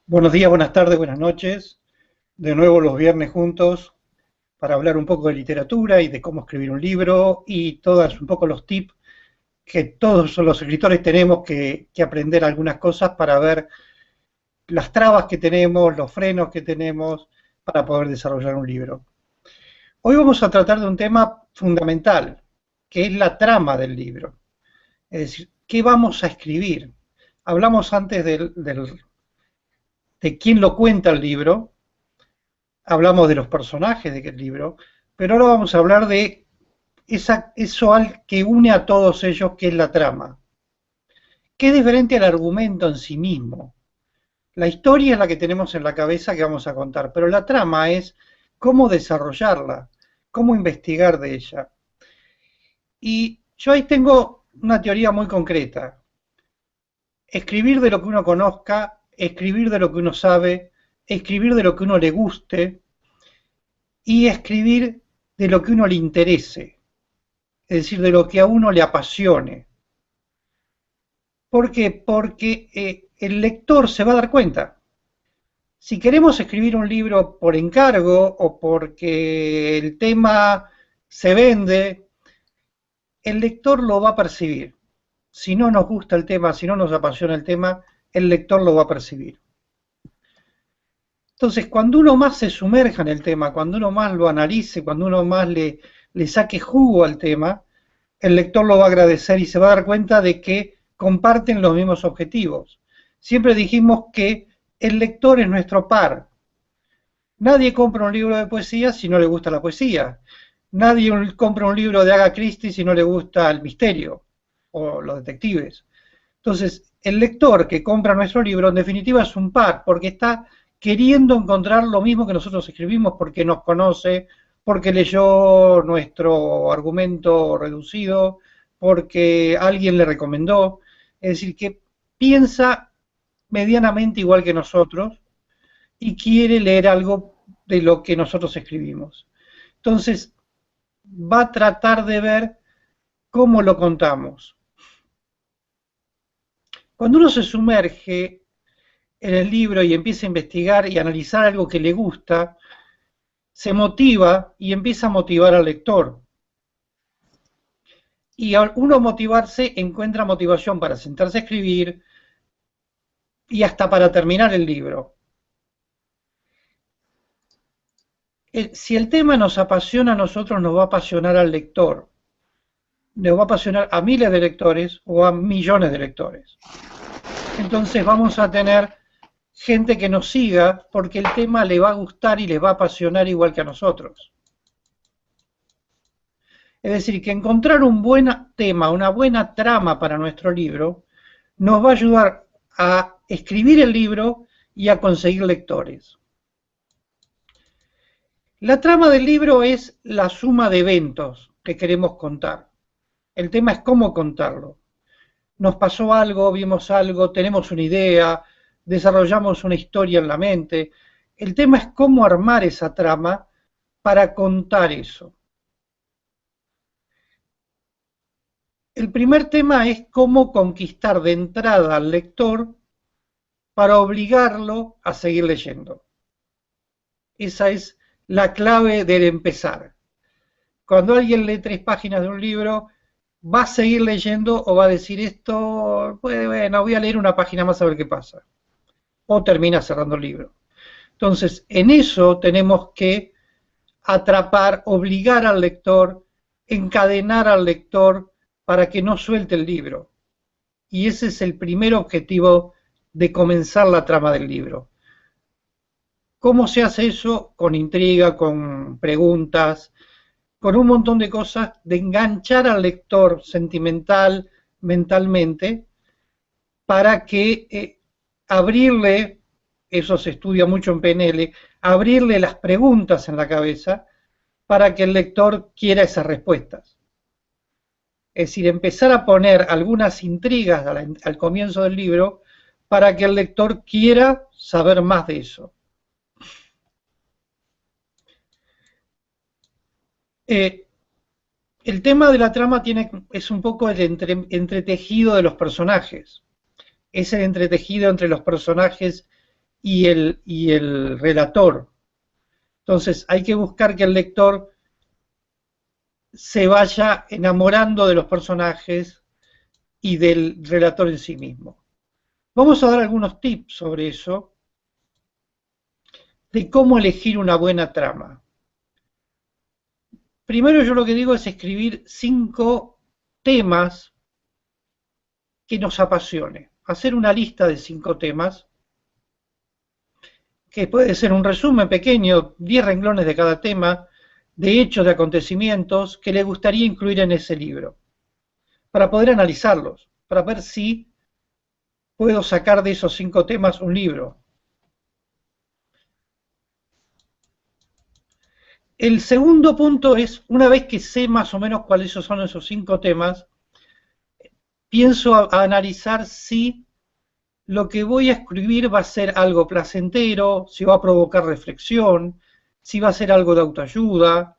Buenos días, buenas tardes, buenas noches. De nuevo los viernes juntos para hablar un poco de literatura y de cómo escribir un libro y todos un poco los tips que todos los escritores tenemos que aprender algunas cosas para ver las trabas que tenemos, los frenos que tenemos para poder desarrollar un libro. Hoy vamos a tratar de un tema fundamental, que es la trama del libro. Es decir, ¿qué vamos a escribir? Hablamos antes de quién lo cuenta el libro, hablamos de los personajes del libro, pero ahora vamos a hablar de eso que une a todos ellos, que es la trama. ¿Qué es diferente al argumento en sí mismo? La historia es la que tenemos en la cabeza que vamos a contar, pero la trama es cómo desarrollarla, cómo investigar de ella. Y yo ahí tengo una teoría muy concreta. Escribir de lo que uno conozca, escribir de lo que uno sabe, escribir de lo que uno le guste y escribir de lo que uno le interese, es decir, de lo que a uno le apasione. ¿Por qué? Porque el lector se va a dar cuenta. Si queremos escribir un libro por encargo o porque el tema se vende, el lector lo va a percibir. Si no nos gusta el tema, si no nos apasiona el tema, el lector lo va a percibir. Entonces, cuando uno más se sumerja en el tema, cuando uno más lo analice, cuando uno más le saque jugo al tema, el lector lo va a agradecer y se va a dar cuenta de que comparten los mismos objetivos. Siempre dijimos que el lector es nuestro par. Nadie compra un libro de poesía si no le gusta la poesía. Nadie compra un libro de Agatha Christie si no le gusta el misterio o los detectives. Entonces, el lector que compra nuestro libro en definitiva es un par, porque está queriendo encontrar lo mismo que nosotros escribimos, porque nos conoce, porque leyó nuestro argumento reducido, porque alguien le recomendó. Es decir, que piensa medianamente igual que nosotros y quiere leer algo de lo que nosotros escribimos. Entonces, va a tratar de ver cómo lo contamos. Cuando uno se sumerge en el libro y empieza a investigar y analizar algo que le gusta, se motiva y empieza a motivar al lector. Y al uno motivarse encuentra motivación para sentarse a escribir y hasta para terminar el libro. Si el tema nos apasiona a nosotros, nos va a apasionar al lector. Nos va a apasionar a miles de lectores o a millones de lectores. Entonces vamos a tener gente que nos siga porque el tema le va a gustar y les va a apasionar igual que a nosotros. Es decir, que encontrar un buen tema, una buena trama para nuestro libro, nos va a ayudar a escribir el libro y a conseguir lectores. La trama del libro es la suma de eventos que queremos contar. El tema es cómo contarlo. Nos pasó algo, vimos algo, tenemos una idea, desarrollamos una historia en la mente. El tema es cómo armar esa trama para contar eso. El primer tema es cómo conquistar de entrada al lector para obligarlo a seguir leyendo. Esa es la clave del empezar. Cuando alguien lee 3 páginas de un libro, ¿va a seguir leyendo o va a decir esto? Pues bueno, voy a leer una página más a ver qué pasa? O termina cerrando el libro. Entonces, en eso tenemos que atrapar, obligar al lector, encadenar al lector para que no suelte el libro. Y ese es el primer objetivo de comenzar la trama del libro. ¿Cómo se hace eso? Con intriga, con preguntas, con un montón de cosas, de enganchar al lector sentimental, mentalmente, para que abrirle, eso se estudia mucho en PNL, abrirle las preguntas en la cabeza para que el lector quiera esas respuestas. Es decir, empezar a poner algunas intrigas al comienzo del libro para que el lector quiera saber más de eso. El tema de la trama es un poco el entretejido de los personajes. Es el entretejido entre los personajes y el relator. Entonces hay que buscar que el lector se vaya enamorando de los personajes y del relator en sí mismo. Vamos a dar algunos tips sobre eso, de cómo elegir una buena trama. Primero yo lo que digo es escribir 5 temas que nos apasione. Hacer una lista de 5 temas, que puede ser un resumen pequeño, 10 renglones de cada tema, de hechos, de acontecimientos que le gustaría incluir en ese libro, para poder analizarlos, para ver si puedo sacar de esos 5 temas un libro. El segundo punto es, una vez que sé más o menos cuáles son esos 5 temas, pienso a analizar si lo que voy a escribir va a ser algo placentero, si va a provocar reflexión, si va a ser algo de autoayuda,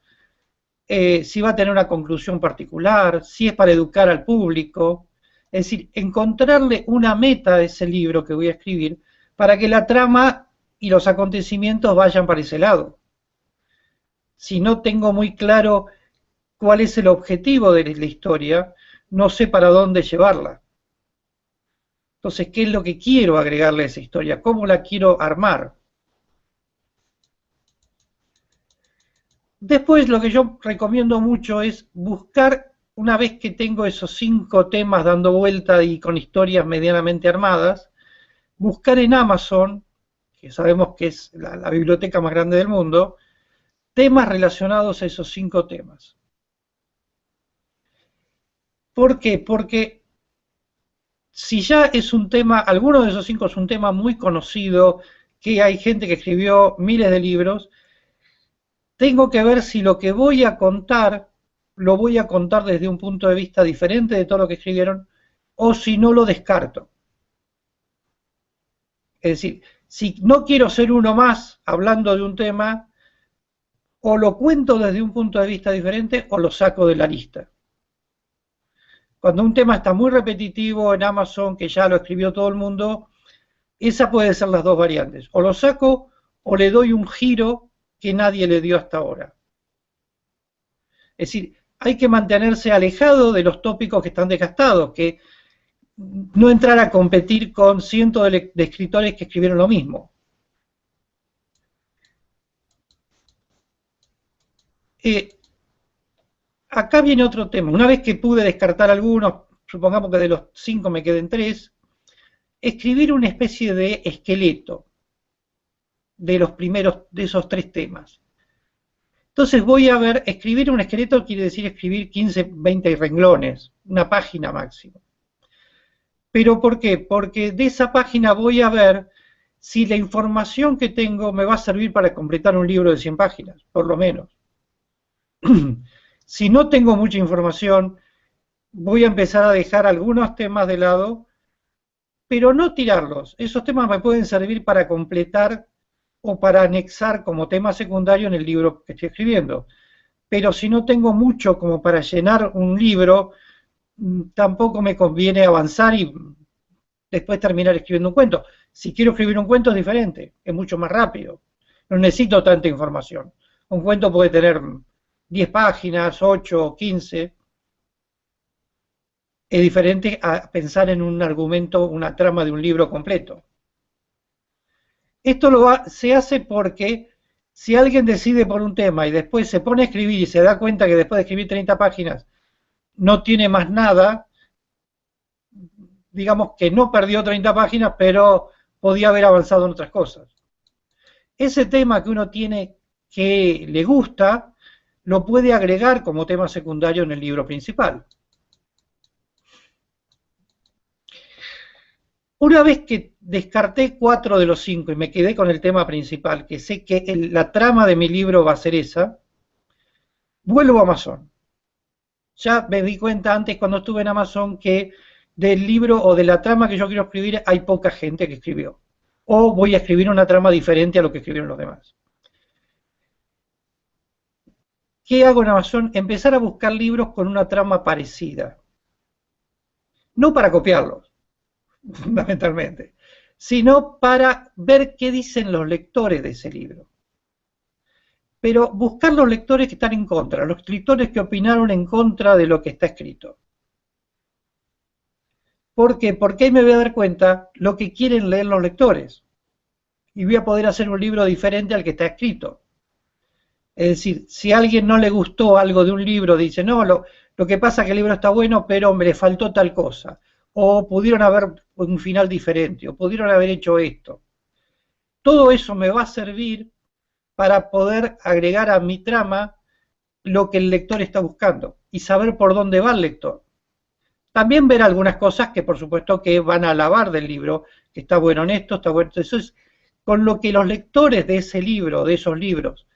si va a tener una conclusión particular, si es para educar al público. Es decir, encontrarle una meta a ese libro que voy a escribir para que la trama y los acontecimientos vayan para ese lado. Si no tengo muy claro cuál es el objetivo de la historia, no sé para dónde llevarla. Entonces, ¿qué es lo que quiero agregarle a esa historia? ¿Cómo la quiero armar? Después, lo que yo recomiendo mucho es buscar, una vez que tengo esos 5 temas dando vuelta y con historias medianamente armadas, buscar en Amazon, que sabemos que es la biblioteca más grande del mundo, temas relacionados a esos 5 temas. ¿Por qué? Porque si ya es un tema, alguno de esos 5 es un tema muy conocido, que hay gente que escribió miles de libros, tengo que ver si lo que voy a contar, lo voy a contar desde un punto de vista diferente de todo lo que escribieron, o si no lo descarto. Es decir, si no quiero ser uno más hablando de un tema, o lo cuento desde un punto de vista diferente, o lo saco de la lista. Cuando un tema está muy repetitivo en Amazon, que ya lo escribió todo el mundo, esa puede ser las dos variantes. O lo saco o le doy un giro que nadie le dio hasta ahora. Es decir, hay que mantenerse alejado de los tópicos que están desgastados, que no entrar a competir con cientos de escritores que escribieron lo mismo. Acá viene otro tema. Una vez que pude descartar algunos, supongamos que de los 5 me queden 3, escribir una especie de esqueleto de los primeros, de esos 3 temas. Entonces voy a ver, escribir un esqueleto quiere decir escribir 15, 20 renglones, una página máximo. ¿Pero por qué? Porque de esa página voy a ver si la información que tengo me va a servir para completar un libro de 100 páginas, por lo menos. Si no tengo mucha información, voy a empezar a dejar algunos temas de lado, pero no tirarlos. Esos temas me pueden servir para completar o para anexar como tema secundario en el libro que estoy escribiendo. Pero si no tengo mucho como para llenar un libro, tampoco me conviene avanzar y después terminar escribiendo un cuento. Si quiero escribir un cuento es diferente, es mucho más rápido. No necesito tanta información. Un cuento puede tener 10 páginas, 8, 15. Es diferente a pensar en un argumento, una trama de un libro completo. Esto se hace porque si alguien decide por un tema y después se pone a escribir y se da cuenta que después de escribir 30 páginas no tiene más nada, digamos que no perdió 30 páginas, pero podía haber avanzado en otras cosas. Ese tema que uno tiene que le gusta, lo puede agregar como tema secundario en el libro principal. Una vez que descarté 4 de los 5 y me quedé con el tema principal, que sé que la trama de mi libro va a ser esa, vuelvo a Amazon. Ya me di cuenta antes cuando estuve en Amazon que del libro o de la trama que yo quiero escribir hay poca gente que escribió. O voy a escribir una trama diferente a lo que escribieron los demás. ¿Qué hago en Amazon? Empezar a buscar libros con una trama parecida. No para copiarlos, fundamentalmente, sino para ver qué dicen los lectores de ese libro. Pero buscar los lectores que están en contra, los lectores que opinaron en contra de lo que está escrito. ¿Por qué? Porque ahí me voy a dar cuenta lo que quieren leer los lectores. Y voy a poder hacer un libro diferente al que está escrito. Es decir, si a alguien no le gustó algo de un libro, dice, no, lo que pasa es que el libro está bueno, pero me le faltó tal cosa. O pudieron haber un final diferente, o pudieron haber hecho esto. Todo eso me va a servir para poder agregar a mi trama lo que el lector está buscando y saber por dónde va el lector. También ver algunas cosas que por supuesto que van a alabar del libro, que está bueno en esto, está bueno. Eso es con lo que los lectores de ese libro, de esos libros,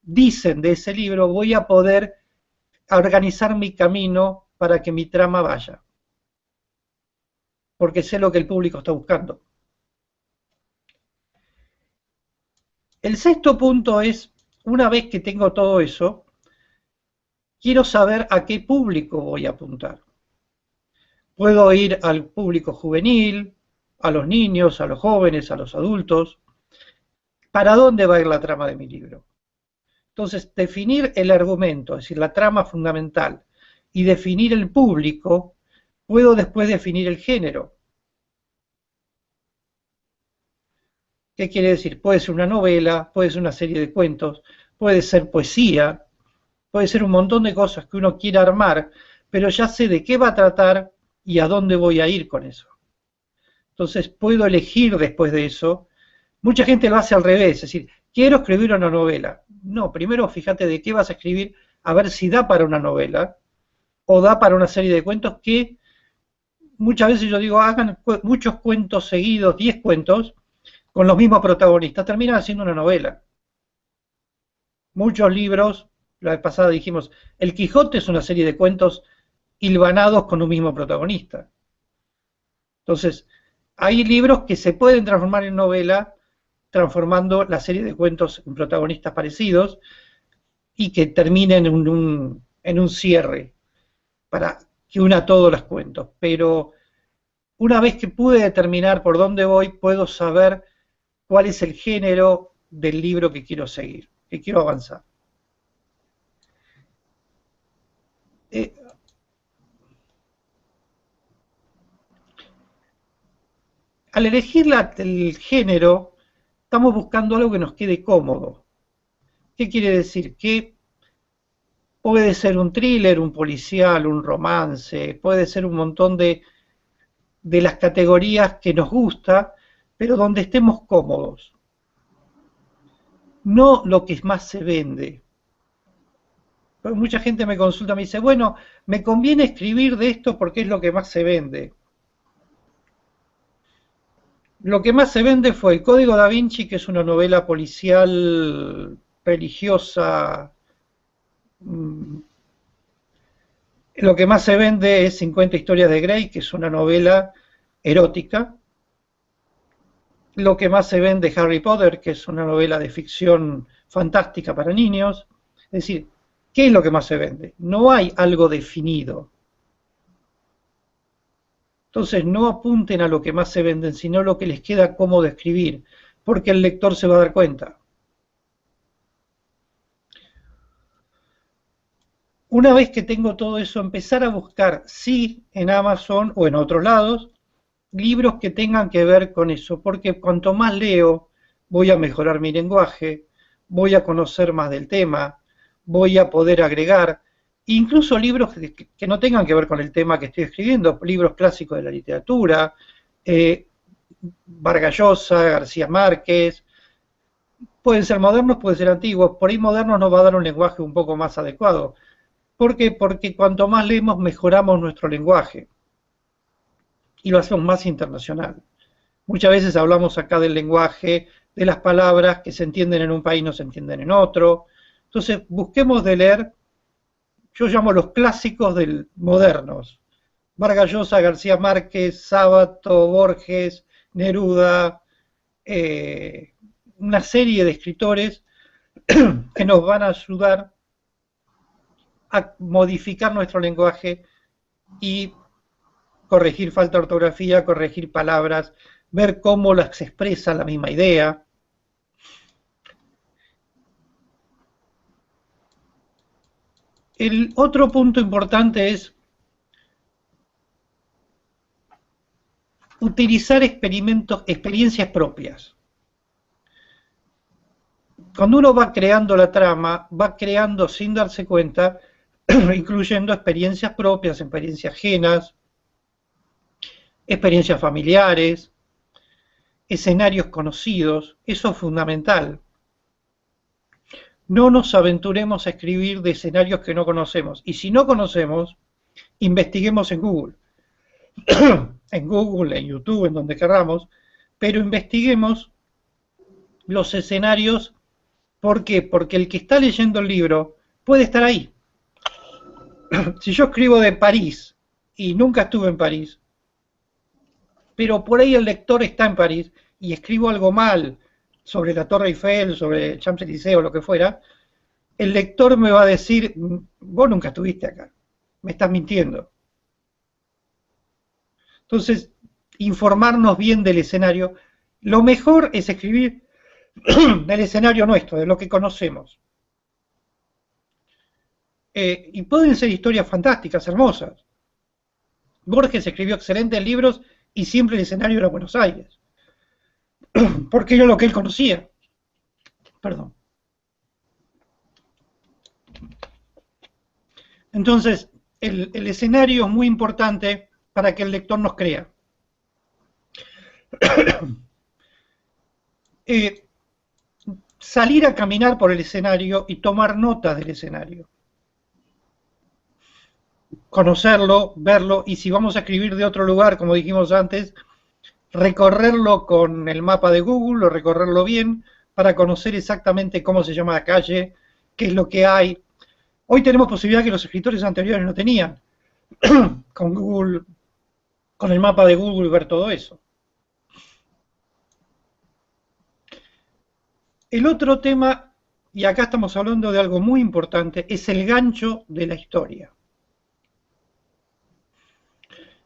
dicen de ese libro, voy a poder organizar mi camino para que mi trama vaya. Porque sé lo que el público está buscando. El sexto punto es, una vez que tengo todo eso, quiero saber a qué público voy a apuntar. Puedo ir al público juvenil, a los niños, a los jóvenes, a los adultos. ¿Para dónde va a ir la trama de mi libro? Entonces, definir el argumento, es decir, la trama fundamental, y definir el público, puedo después definir el género. ¿Qué quiere decir? Puede ser una novela, puede ser una serie de cuentos, puede ser poesía, puede ser un montón de cosas que uno quiera armar, pero ya sé de qué va a tratar y a dónde voy a ir con eso. Entonces puedo elegir después de eso. Mucha gente lo hace al revés, es decir, quiero escribir una novela. No, primero fíjate de qué vas a escribir, a ver si da para una novela o da para una serie de cuentos que muchas veces yo digo, hagan muchos cuentos seguidos, 10 cuentos, con los mismos protagonistas, terminan haciendo una novela. Muchos libros, la vez pasada dijimos, El Quijote es una serie de cuentos hilvanados con un mismo protagonista. Entonces, hay libros que se pueden transformar en novela transformando la serie de cuentos en protagonistas parecidos y que terminen en un cierre para que una todos los cuentos. Pero una vez que pude determinar por dónde voy, puedo saber cuál es el género del libro que quiero seguir, que quiero avanzar. Eh, Al elegir el género, estamos buscando algo que nos quede cómodo. ¿Qué quiere decir? Que puede ser un thriller, un policial, un romance, puede ser un montón de las categorías que nos gusta, pero donde estemos cómodos. No lo que más se vende. Porque mucha gente me consulta, me dice, bueno, me conviene escribir de esto porque es lo que más se vende. Lo que más se vende fue El Código Da Vinci, que es una novela policial religiosa. Lo que más se vende es 50 historias de Grey, que es una novela erótica. Lo que más se vende es Harry Potter, que es una novela de ficción fantástica para niños. Es decir, ¿qué es lo que más se vende? No hay algo definido. Entonces no apunten a lo que más se venden, sino lo que les queda cómodo escribir, porque el lector se va a dar cuenta. Una vez que tengo todo eso, empezar a buscar, sí, en Amazon o en otros lados, libros que tengan que ver con eso, porque cuanto más leo, voy a mejorar mi lenguaje, voy a conocer más del tema, voy a poder agregar, incluso libros que no tengan que ver con el tema que estoy escribiendo, libros clásicos de la literatura, Vargas Llosa, García Márquez, pueden ser modernos, pueden ser antiguos, por ahí modernos nos va a dar un lenguaje un poco más adecuado. ¿Por qué? Porque cuanto más leemos, mejoramos nuestro lenguaje y lo hacemos más internacional. Muchas veces hablamos acá del lenguaje, de las palabras que se entienden en un país no se entienden en otro. Entonces, busquemos de leer, yo llamo los clásicos modernos. Vargas Llosa, García Márquez, Sábato, Borges, Neruda, una serie de escritores que nos van a ayudar a modificar nuestro lenguaje y corregir falta de ortografía, corregir palabras, ver cómo las expresa la misma idea. El otro punto importante es utilizar experiencias propias. Cuando uno va creando la trama, va creando sin darse cuenta, incluyendo experiencias propias, experiencias ajenas, experiencias familiares, escenarios conocidos. Eso es fundamental. No nos aventuremos a escribir de escenarios que no conocemos. Y si no conocemos, investiguemos en Google. En Google, en YouTube, en donde queramos, pero investiguemos los escenarios. ¿Por qué? Porque el que está leyendo el libro puede estar ahí. Si yo escribo de París y nunca estuve en París, pero por ahí el lector está en París y escribo algo mal sobre la Torre Eiffel, sobre Champs-Élysées o lo que fuera, el lector me va a decir, vos nunca estuviste acá, me estás mintiendo. Entonces, informarnos bien del escenario. Lo mejor es escribir del escenario nuestro, de lo que conocemos. Y pueden ser historias fantásticas, hermosas. Borges escribió excelentes libros y siempre el escenario era Buenos Aires, porque era lo que él conocía. Perdón. Entonces, el escenario es muy importante para que el lector nos crea. Salir a caminar por el escenario y tomar notas del escenario. Conocerlo, verlo, y si vamos a escribir de otro lugar, como dijimos antes, recorrerlo con el mapa de Google o recorrerlo bien para conocer exactamente cómo se llama la calle, qué es lo que hay. Hoy tenemos posibilidad que los escritores anteriores no tenían. Con Google, con el mapa de Google, ver todo eso. El otro tema, y acá estamos hablando de algo muy importante, es el gancho de la historia.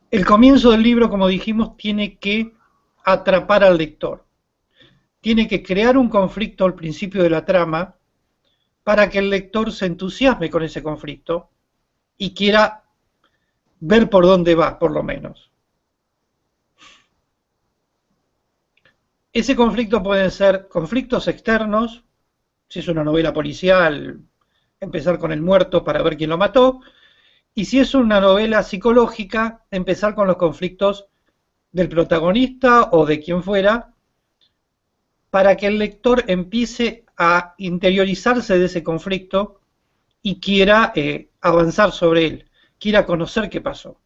El comienzo del libro, como dijimos, tiene que atrapar al lector. Tiene que crear un conflicto al principio de la trama para que el lector se entusiasme con ese conflicto y quiera ver por dónde va, por lo menos. Ese conflicto pueden ser conflictos externos, si es una novela policial, empezar con el muerto para ver quién lo mató, y si es una novela psicológica, empezar con los conflictos del protagonista o de quien fuera, para que el lector empiece a interiorizarse de ese conflicto y quiera avanzar sobre él, quiera conocer qué pasó.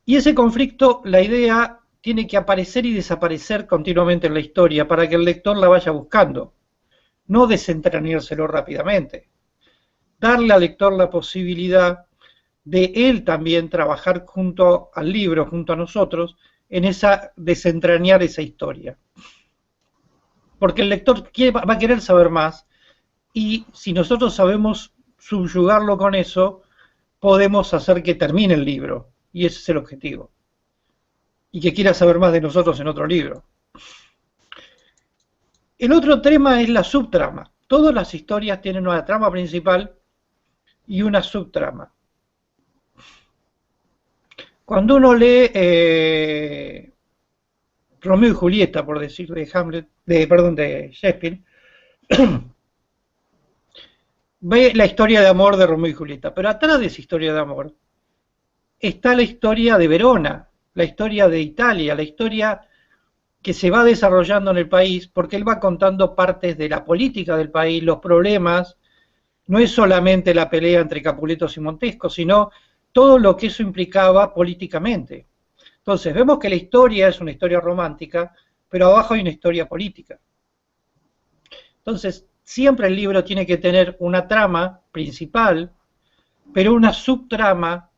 Y ese conflicto, la idea, tiene que aparecer y desaparecer continuamente en la historia para que el lector la vaya buscando, no desentrañárselo rápidamente. Darle al lector la posibilidad de él también trabajar junto al libro, junto a nosotros, en desentrañar esa historia. Porque el lector va a querer saber más y si nosotros sabemos subyugarlo con eso, podemos hacer que termine el libro. Y ese es el objetivo. Y que quiera saber más de nosotros en otro libro. El otro tema es la subtrama. Todas las historias tienen una trama principal y una subtrama. Cuando uno lee Romeo y Julieta, por decir, de Shakespeare, ve la historia de amor de Romeo y Julieta, pero atrás de esa historia de amor está la historia de Verona, la historia de Italia, la historia que se va desarrollando en el país, porque él va contando partes de la política del país, los problemas. No es solamente la pelea entre Capuletos y Montesco, sino todo lo que eso implicaba políticamente. Entonces, vemos que la historia es una historia romántica, pero abajo hay una historia política. Entonces, siempre el libro tiene que tener una trama principal, pero una subtrama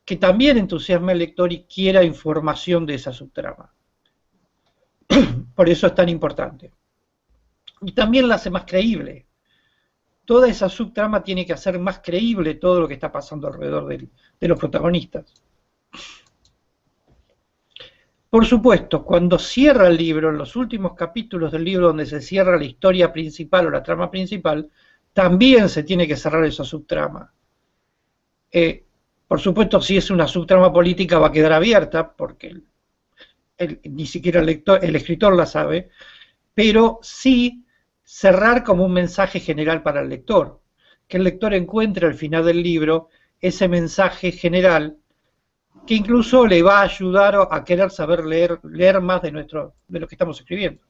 que también entusiasme al lector y quiera información de esa subtrama. Por eso es tan importante. Y también la hace más creíble. Toda esa subtrama tiene que hacer más creíble todo lo que está pasando alrededor de los protagonistas. Por supuesto, cuando cierra el libro, en los últimos capítulos del libro donde se cierra la historia principal o la trama principal, también se tiene que cerrar esa subtrama. Por supuesto, si es una subtrama política va a quedar abierta, porque ni siquiera el escritor la sabe, pero sí cerrar como un mensaje general para el lector, que el lector encuentre al final del libro ese mensaje general que incluso le va a ayudar a querer saber leer más de lo que estamos escribiendo.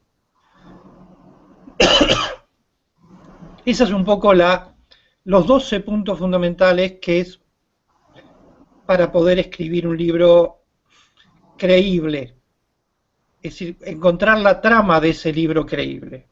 Esa es un poco los 12 puntos fundamentales que es para poder escribir un libro creíble, es decir, encontrar la trama de ese libro creíble.